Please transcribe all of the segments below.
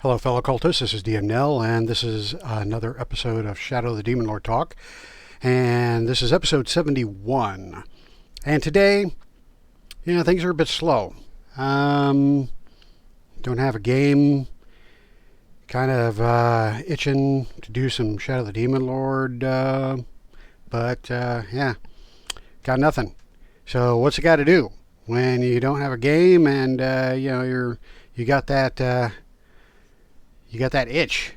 Hello, fellow cultists. This is DM Nell, and this is another episode of Shadow the Demon Lord Talk. And this is episode 71. And today, things are a bit slow. Don't have a game. Kind of itching to do some Shadow the Demon Lord, but got nothing. So what's it got to do when you don't have a game and you got that. You got that itch,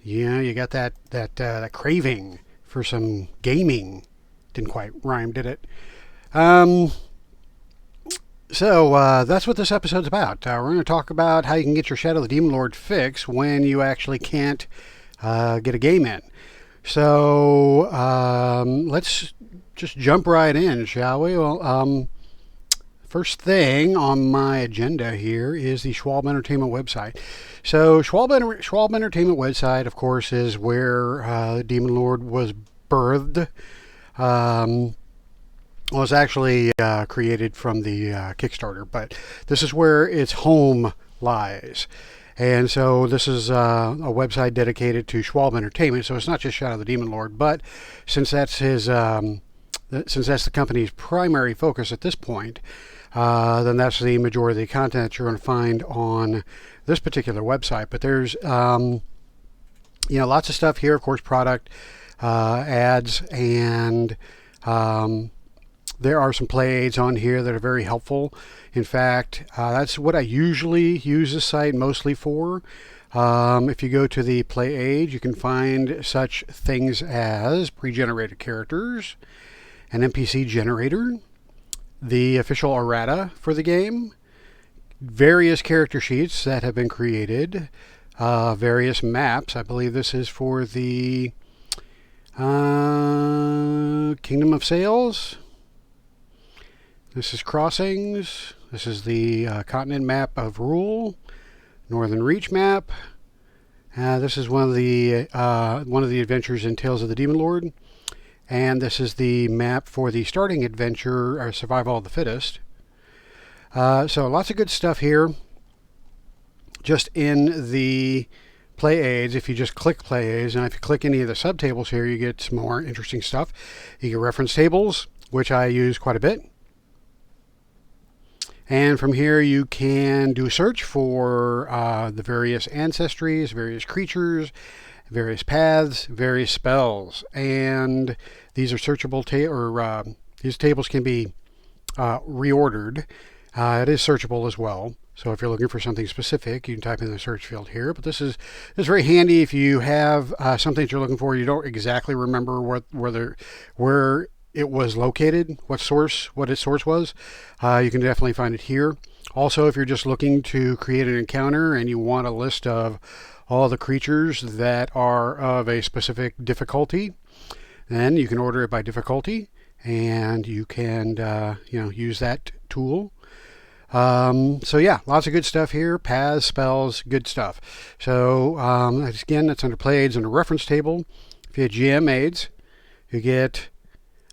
you got that craving for some gaming. Didn't quite rhyme, did it? So that's what this episode's about. We're going to talk about how you can get your Shadow the Demon Lord fix when you actually can't get a game in. So let's just jump right in, shall we? Well, first thing on my agenda here is the Schwalb Entertainment website. So Schwalb Entertainment website, of course, is where Demon Lord was birthed. Was actually created from the Kickstarter, but this is where its home lies. And so this is a website dedicated to Schwalb Entertainment. So it's not just Shadow the Demon Lord, but since that's since that's the company's primary focus at this point, then that's the majority of the content you're going to find on this particular website. But there's lots of stuff here, of course, product ads, and there are some play aids on here that are very helpful. In fact, that's what I usually use this site mostly for. If you go to the play aid, you can find such things as pre-generated characters, an NPC generator, the official errata for the game, various character sheets that have been created, various maps. I believe this is for the Kingdom of Sails. This is Crossings. This is the Continent map of Rule, Northern Reach map. This is one of the adventures in Tales of the Demon Lord. And this is the map for the starting adventure, Survival of the Fittest. So lots of good stuff here. Just in the play aids, if you just click play aids, and if you click any of the subtables here, you get some more interesting stuff. You get reference tables, which I use quite a bit. And from here, you can do a search for the various ancestries, various creatures, various paths, various spells, and these are searchable these tables can be reordered. It is searchable as well, so if you're looking for something specific, you can type in the search field here. But this is very handy if you have something that you're looking for. You don't exactly remember where it was located, what its source was. You can definitely find it here. Also, if you're just looking to create an encounter and you want a list of all the creatures that are of a specific difficulty, then you can order it by difficulty, and you can use that tool. So yeah, lots of good stuff here. Paths, spells, good stuff. So again, that's under play aids, under reference table. If you have GM aids, you get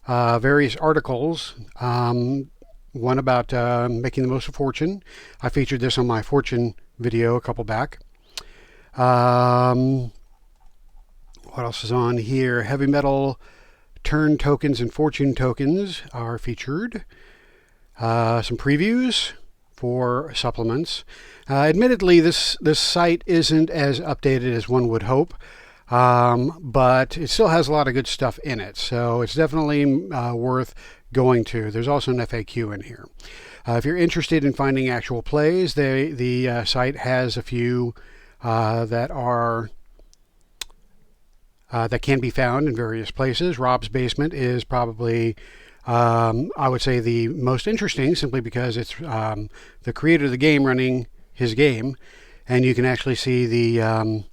various articles. One about making the most of fortune. I featured this on my fortune video a couple back. What else is on here? Heavy metal turn tokens and fortune tokens are featured. Some previews for supplements. Admittedly, this site isn't as updated as one would hope, but it still has a lot of good stuff in it, so it's definitely worth going to. There's also an FAQ in here. If you're interested in finding actual plays, the site has a few that can be found in various places. Rob's Basement is probably, I would say, the most interesting, simply because it's the creator of the game running his game, and you can actually see the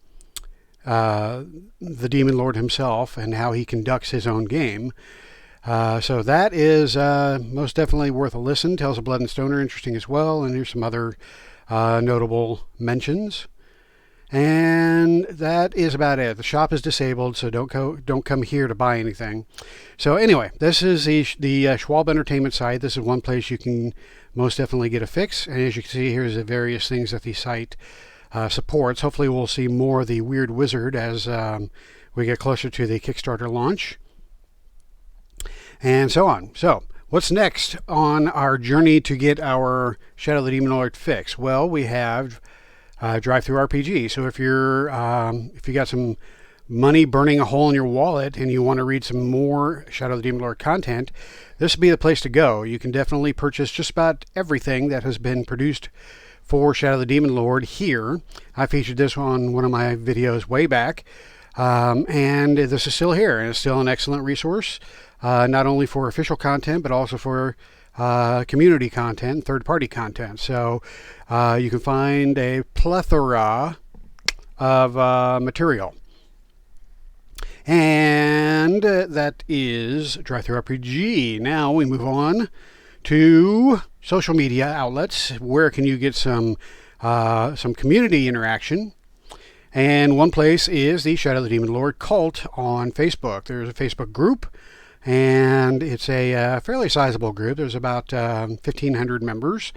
Demon Lord himself and how he conducts his own game. So that is most definitely worth a listen. Tales of Blood and Stone are interesting as well, and here's some other notable mentions. And that is about it. The shop is disabled, so don't come here to buy anything. So anyway, this is the Schwalb Entertainment site. This is one place you can most definitely get a fix. And as you can see, here's the various things that the site supports. Hopefully we'll see more of the Weird Wizard as we get closer to the Kickstarter launch, and so on. So what's next on our journey to get our Shadow of the Demon Lord fix? Well, we have Drive-Thru RPG. So if you got some money burning a hole in your wallet and you want to read some more Shadow of the Demon Lord content, this would be the place to go. You can definitely purchase just about everything that has been produced for Shadow of the Demon Lord here. I featured this on one of my videos way back, and this is still here, and it's still an excellent resource, not only for official content, but also for community content, third-party content. So you can find a plethora of material. And that is Drive-Thru RPG. Now we move on to social media outlets. Where can you get some community interaction? And one place is the Shadow of the Demon Lord cult on Facebook. There's a Facebook group, and it's a fairly sizable group. There's about 1,500 members,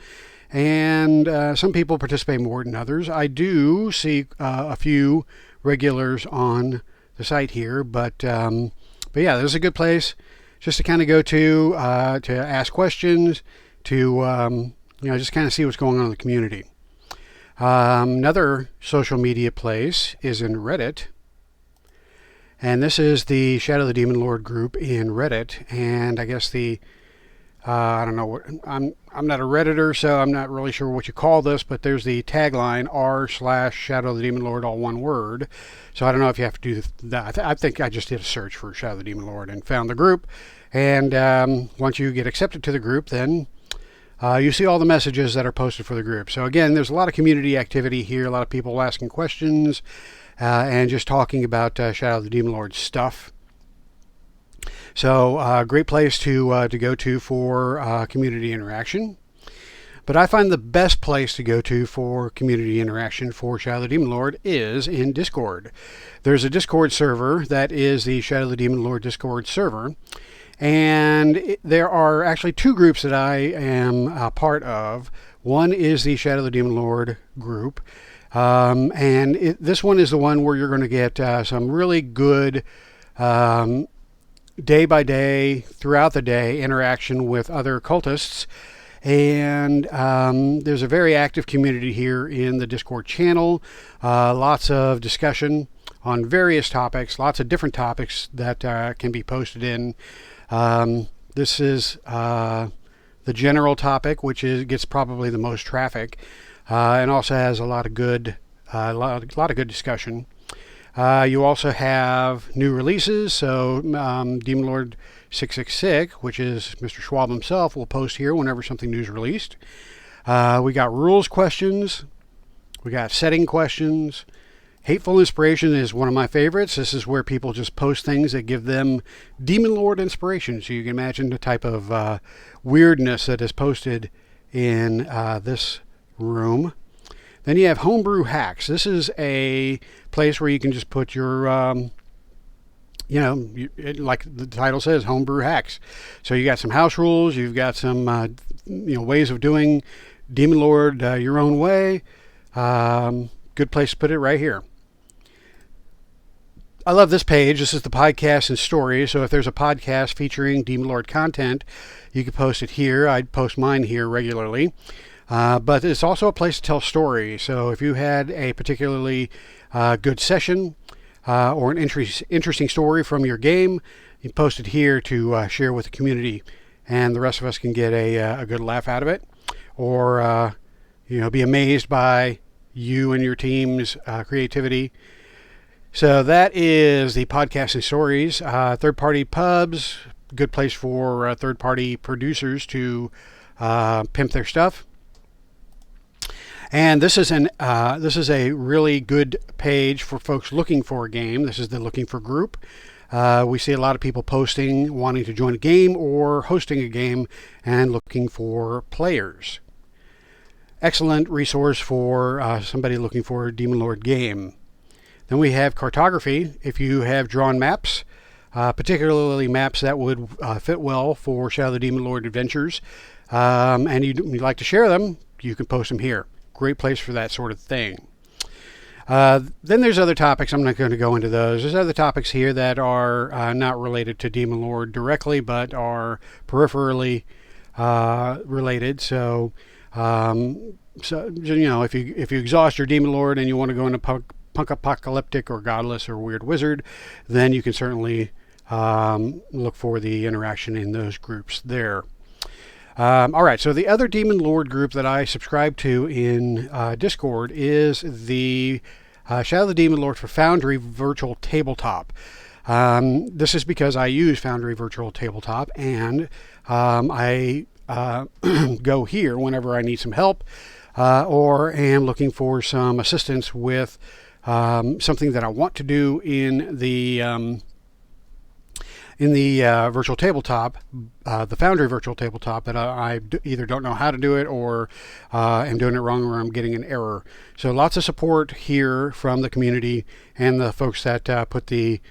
and some people participate more than others. I do see a few regulars on the site here, but yeah, this is a good place just to kind of go to ask questions, to just kind of see what's going on in the community. Another social media place is in Reddit, and this is the Shadow of the Demon Lord group in Reddit. And I guess I don't know, I'm not a Redditor, so I'm not really sure what you call this, but there's the tagline r/Shadow of the Demon Lord, all one word. So I don't know if you have to do that. I think I just did a search for Shadow of the Demon Lord and found the group. And once you get accepted to the group, then you see all the messages that are posted for the group. So again, there's a lot of community activity here, a lot of people asking questions and just talking about Shadow of the Demon Lord stuff. So great place to go to for community interaction. But I find the best place to go to for community interaction for Shadow of the Demon Lord is in Discord. There's a Discord server that is the Shadow of the Demon Lord Discord server. And there are actually two groups that I am a part of. One is the Shadow of the Demon Lord group. And this one is the one where you're going to get some really good day by day, throughout the day, interaction with other cultists. And there's a very active community here in the Discord channel. Lots of discussion on various topics, lots of different topics that can be posted in. This is the general topic, which gets probably the most traffic, and also has a lot of good discussion. You also have new releases, so Demon Lord 666, which is Mr. Schwab himself, will post here whenever something new is released. We got rules questions, we got setting questions. Hateful Inspiration is one of my favorites. This is where people just post things that give them Demon Lord inspiration. So you can imagine the type of weirdness that is posted in this room. Then you have Homebrew Hacks. This is a place where you can just put your, like the title says, Homebrew Hacks. So you got some house rules. You've got some, ways of doing Demon Lord your own way. Good place to put it right here. I love this page. This is the podcast and stories. So if there's a podcast featuring Demon Lord content, you can post it here. I'd post mine here regularly. But it's also a place to tell stories. So if you had a particularly good session or an interesting story from your game, you post it here to share with the community, and the rest of us can get a good laugh out of it, or be amazed by you and your team's creativity. So that is the podcast and stories. Third-party pubs, good place for third-party producers to pimp their stuff. And this is a really good page for folks looking for a game. This is the Looking For group. We see a lot of people posting, wanting to join a game or hosting a game and looking for players. Excellent resource for somebody looking for a Demon Lord game. Then we have cartography. If you have drawn maps, particularly maps that would fit well for Shadow of the Demon Lord adventures, and you'd like to share them, you can post them here. Great place for that sort of thing. Then there's other topics. I'm not going to go into those. There's other topics here that are not related to Demon Lord directly, but are peripherally related. So you know, if you exhaust your Demon Lord and you want to go into punk apocalyptic or godless or weird wizard, then you can certainly look for the interaction in those groups there. All right, so the other Demon Lord group that I subscribe to in Discord is the Shadow of the Demon Lord for Foundry Virtual Tabletop. This is because I use Foundry Virtual Tabletop, and I go here whenever I need some help or am looking for some assistance with something that I want to do in the virtual tabletop, the Foundry virtual tabletop, that I either don't know how to do it or am doing it wrong or I'm getting an error. So lots of support here from the community and the folks that put the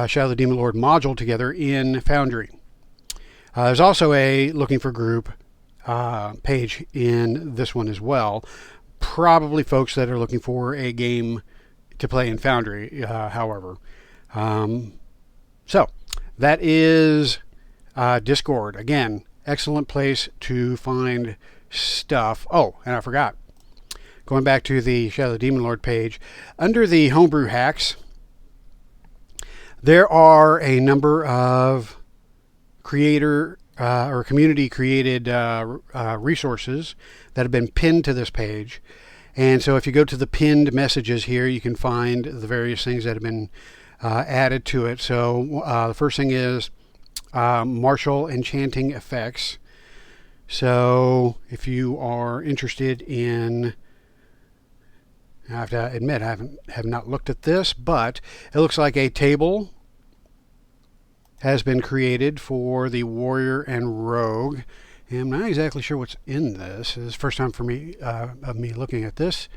Shadow of the Demon Lord module together in Foundry. There's also a looking for group page in this one as well. Probably folks that are looking for a game to play in Foundry, however. So that is Discord. Again, excellent place to find stuff. Oh, and I forgot. Going back to the Shadow of the Demon Lord page, under the Homebrew Hacks, there are a number of creator or community created resources that have been pinned to this page. And so if you go to the pinned messages here, you can find the various things that have been added to it. So the first thing is martial enchanting effects. So if you are interested in, I have to admit I have not looked at this, but it looks like a table has been created for the warrior and rogue. And I'm not exactly sure what's in this. This is the first time for me of me looking at this.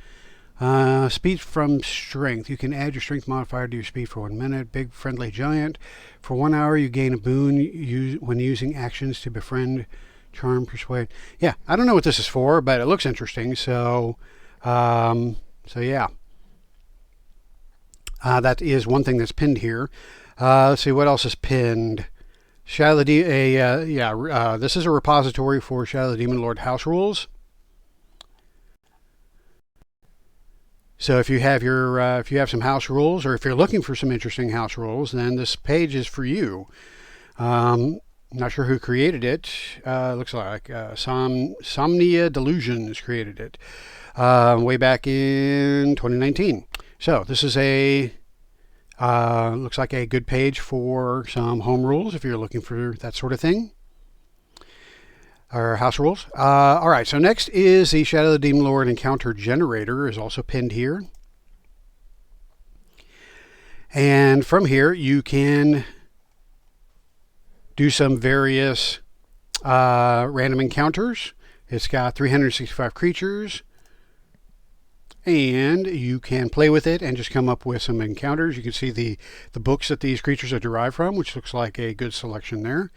Speed from strength. You can add your strength modifier to your speed for 1 minute. Big friendly giant. For 1 hour, you gain a boon when using actions to befriend, charm, persuade. Yeah, I don't know what this is for, but it looks interesting. So yeah. That is one thing that's pinned here. Let's see what else is pinned. Shadow of the this is a repository for Shadow of the Demon Lord house rules. So if you have some house rules, or if you're looking for some interesting house rules, then this page is for you. Not sure who created it. Looks like Somnia Delusions created it way back in 2019. So this is looks like a good page for some home rules if you're looking for that sort of thing, or house rules. All right, so next is the Shadow of the Demon Lord encounter generator is also pinned here. And from here you can do some various random encounters. It's got 365 creatures, and you can play with it and just come up with some encounters. You can see the books that these creatures are derived from, which looks like a good selection there.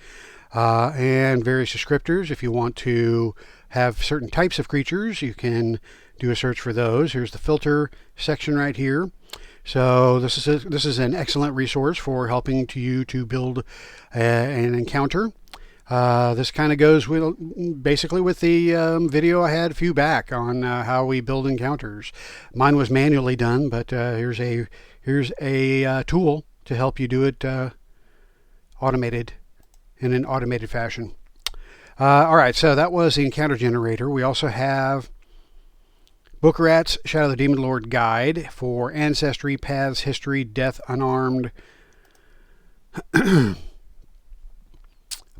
And various descriptors. If you want to have certain types of creatures, you can do a search for those. Here's the filter section right here. So this is an excellent resource for helping you to build an encounter. This kind of goes basically with the video I had a few back on how we build encounters. Mine was manually done, but here's a tool to help you do it in an automated fashion. All right, so that was the encounter generator. We also have Bookrat's Shadow of the Demon Lord Guide for Ancestry, Paths, History, Death, Unarmed,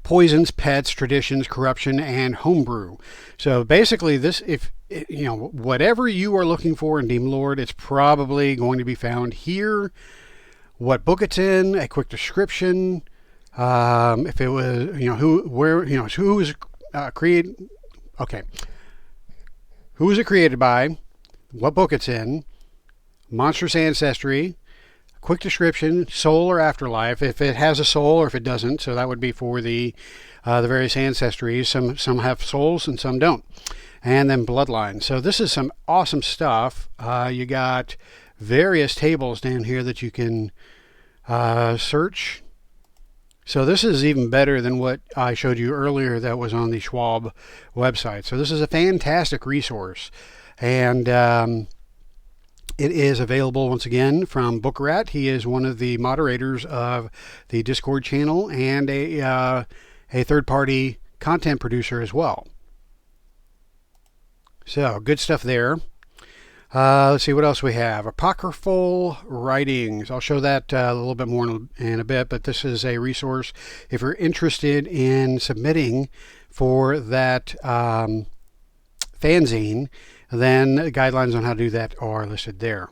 Poisons, Pets, Traditions, Corruption, and Homebrew. So basically this, if you know, whatever you are looking for in Demon Lord, it's probably going to be found here. What book it's in, a quick description, if it was, you know, who was created, okay, who was it created by, what book it's in, monstrous ancestry, quick description, soul or afterlife, if it has a soul or if it doesn't. So that would be for the various ancestries. Some have souls and some don't. And then bloodline. So this is some awesome stuff. You got various tables down here that you can search. So this is even better than what I showed you earlier that was on the Schwab website. So this is a fantastic resource. And it is available once again from Bookrat. He is one of the moderators of the Discord channel and a third-party content producer as well. So good stuff there. Let's see what else we have. Apocryphal writings. I'll show that a little bit more in a bit, but this is a resource if you're interested in submitting for that fanzine. Then guidelines on how to do that are listed there.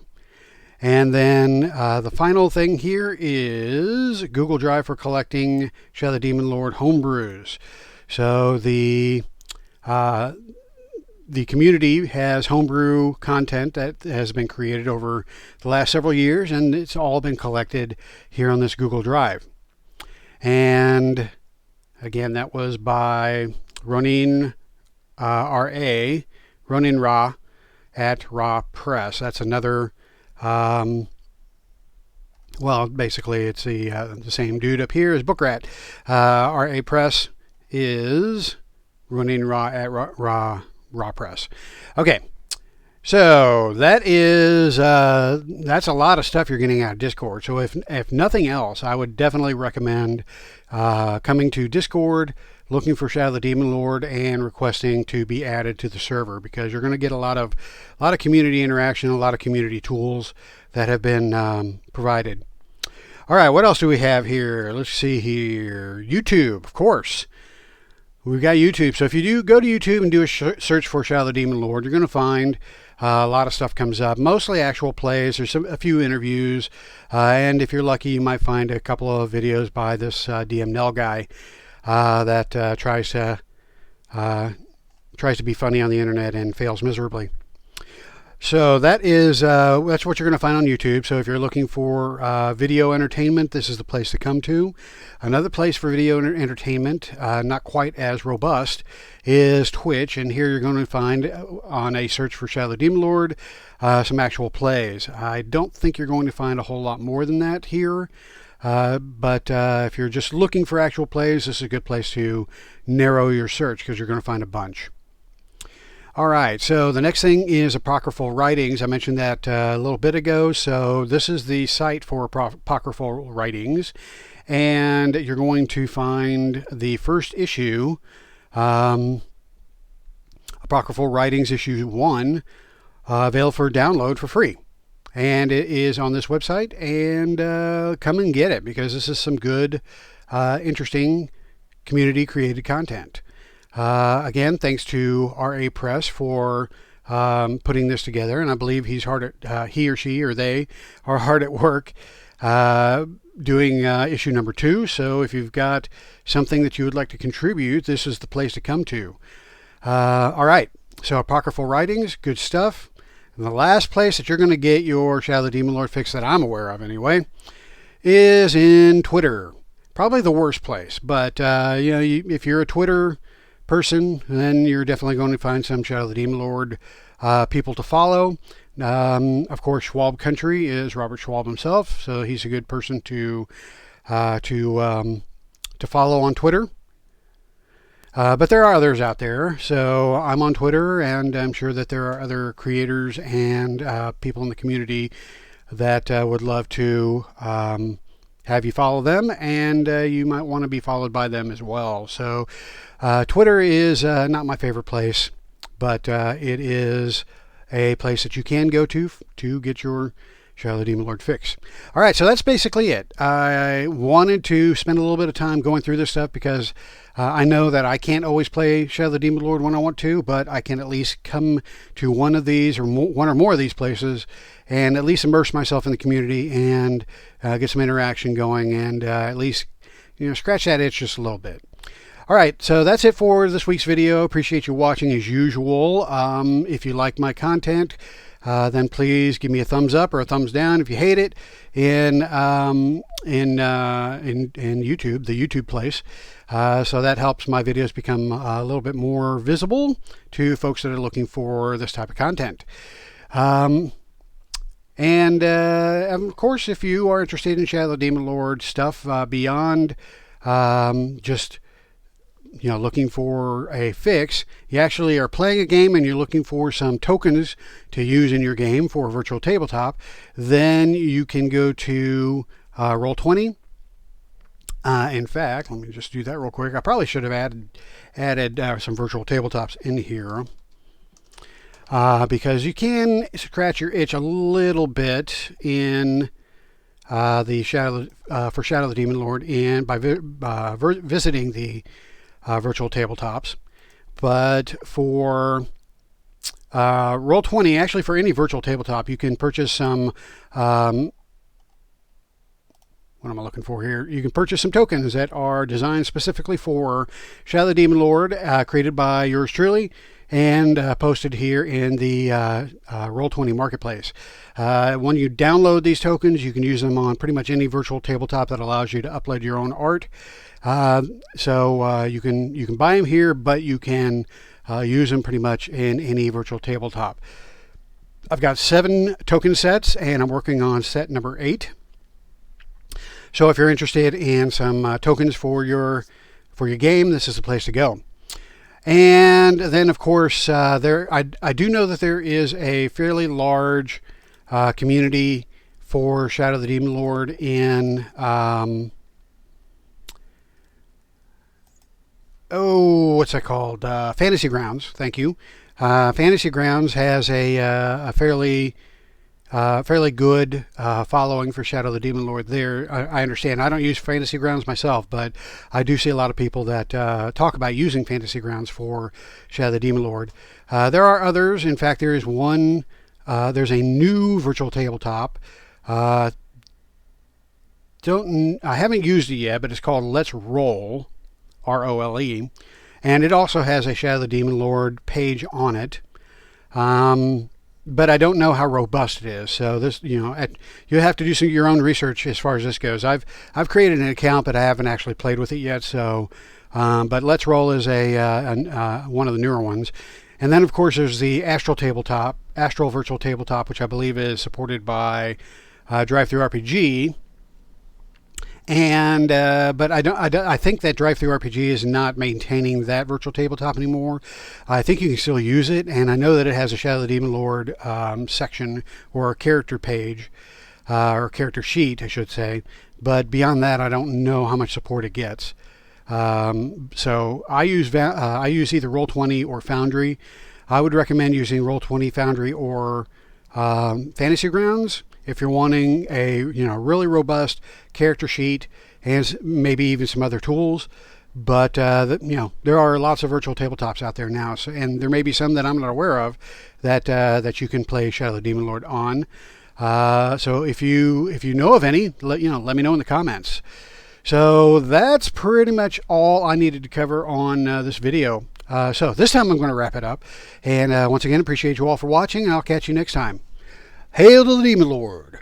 And then the final thing here is Google Drive for collecting Shadow the Demon Lord homebrews. So the community has homebrew content that has been created over the last several years, and it's all been collected here on this Google Drive. And again, that was by Ronin R.A., Ronin Ra at Ra Press. That's another, well, basically it's the same dude up here as Bookrat. R.A. Press is Ronin Ra at Raw Press. Okay, so that is that's a lot of stuff you're getting out of Discord. So if nothing else, I would definitely recommend coming to Discord, looking for Shadow the Demon Lord, and requesting to be added to the server, because you're going to get a lot of community interaction, a lot of community tools that have been provided. All right, what else do we have here? Let's see here. YouTube, of course. We've got YouTube. So if you do go to YouTube and do a search for Shadow the Demon Lord, you're going to find a lot of stuff comes up, mostly actual plays. There's a few interviews, and if you're lucky, you might find a couple of videos by this DM Nell guy that tries to be funny on the internet and fails miserably. So that is that's what you're going to find on YouTube. So if you're looking for video entertainment, this is the place to come to. Another place for video entertainment, not quite as robust, is Twitch. And here you're going to find, on a search for Shadow the Demon Lord, some actual plays. I don't think you're going to find a whole lot more than that here. But if you're just looking for actual plays, this is a good place to narrow your search, because you're going to find a bunch. All right, so the next thing is apocryphal writings. I mentioned that a little bit ago. So this is the site for apocryphal writings, and you're going to find the first issue, Apocryphal Writings Issue 1, available for download for free. And it is on this website, and come and get it, because this is some good, interesting community-created content. Again, thanks to RA Press for putting this together, and I believe he or she or they are hard at work doing issue number 2. So if you've got something that you would like to contribute, this is the place to come to. All right, so apocryphal writings, good stuff. And the last place that you're going to get your Shadow the Demon Lord fix, that I'm aware of anyway, is in Twitter. Probably the worst place, but if you're a Twitter person, then you're definitely going to find some Shadow the Demon Lord people to follow. Of course, Schwab Country is Robert Schwab himself, so he's a good person to follow on Twitter. But there are others out there. So I'm on Twitter, and I'm sure that there are other creators and people in the community that would love to have you follow them, and you might want to be followed by them as well. So Twitter is not my favorite place, but it is a place that you can go to get your Shadow the Demon Lord fix. All right, so that's basically it. I wanted to spend a little bit of time going through this stuff, because I know that I can't always play Shadow the Demon Lord when I want to, but I can at least come to one of these, or one or more of these places, and at least immerse myself in the community and get some interaction going, and at least scratch that itch just a little bit. All right, so that's it for this week's video. Appreciate you watching as usual. If you like my content, then please give me a thumbs up or a thumbs down if you hate it in YouTube, the YouTube place. So that helps my videos become a little bit more visible to folks that are looking for this type of content. And of course, if you are interested in Shadow of the Demon Lord stuff beyond just looking for a fix, you actually are playing a game and you're looking for some tokens to use in your game for virtual tabletop, then you can go to Roll20. In fact, let me just do that real quick. I probably should have added some virtual tabletops in here. Because you can scratch your itch a little bit in the Shadow of the Demon Lord by visiting the virtual tabletops. But for Roll20, actually for any virtual tabletop, you can purchase some. What am I looking for here? You can purchase some tokens that are designed specifically for Shadow of the Demon Lord, created by yours truly, and posted here in the Roll20 marketplace. When you download these tokens, you can use them on pretty much any virtual tabletop that allows you to upload your own art. So you can buy them here, but you can use them pretty much in any virtual tabletop. I've got 7 token sets, and I'm working on set number 8. So if you're interested in some tokens for your game, this is the place to go. And then, of course, I do know that there is a fairly large community for Shadow of the Demon Lord in what's that called? Fantasy Grounds. Thank you. Fantasy Grounds has a fairly good following for Shadow of the Demon Lord there. I understand. I don't use Fantasy Grounds myself, but I do see a lot of people that talk about using Fantasy Grounds for Shadow of the Demon Lord. There are others. In fact, there is one. There's a new virtual tabletop. I haven't used it yet, but it's called Let's Roll, ROLE, and it also has a Shadow of the Demon Lord page on it. But I don't know how robust it is. So this, you have to do your own research as far as this goes. I've created an account, but I haven't actually played with it yet. So, but Let's Roll is one of the newer ones. And then, of course, there's the Astral Virtual Tabletop, which I believe is supported by DriveThruRPG. And but I think that DriveThruRPG is not maintaining that virtual tabletop anymore. I think you can still use it, and I know that it has a Shadow of the Demon Lord section or a character page or character sheet, I should say. But beyond that, I don't know how much support it gets. So I use either Roll20 or Foundry. I would recommend using Roll20, Foundry, or Fantasy Grounds if you're wanting a really robust character sheet and maybe even some other tools. But there are lots of virtual tabletops out there now, and there may be some that I'm not aware of that you can play Shadow of the Demon Lord on. So if you know of any, let me know in the comments. So that's pretty much all I needed to cover on this video. So this time I'm going to wrap it up. And once again, appreciate you all for watching, and I'll catch you next time. Hail to the Demon Lord!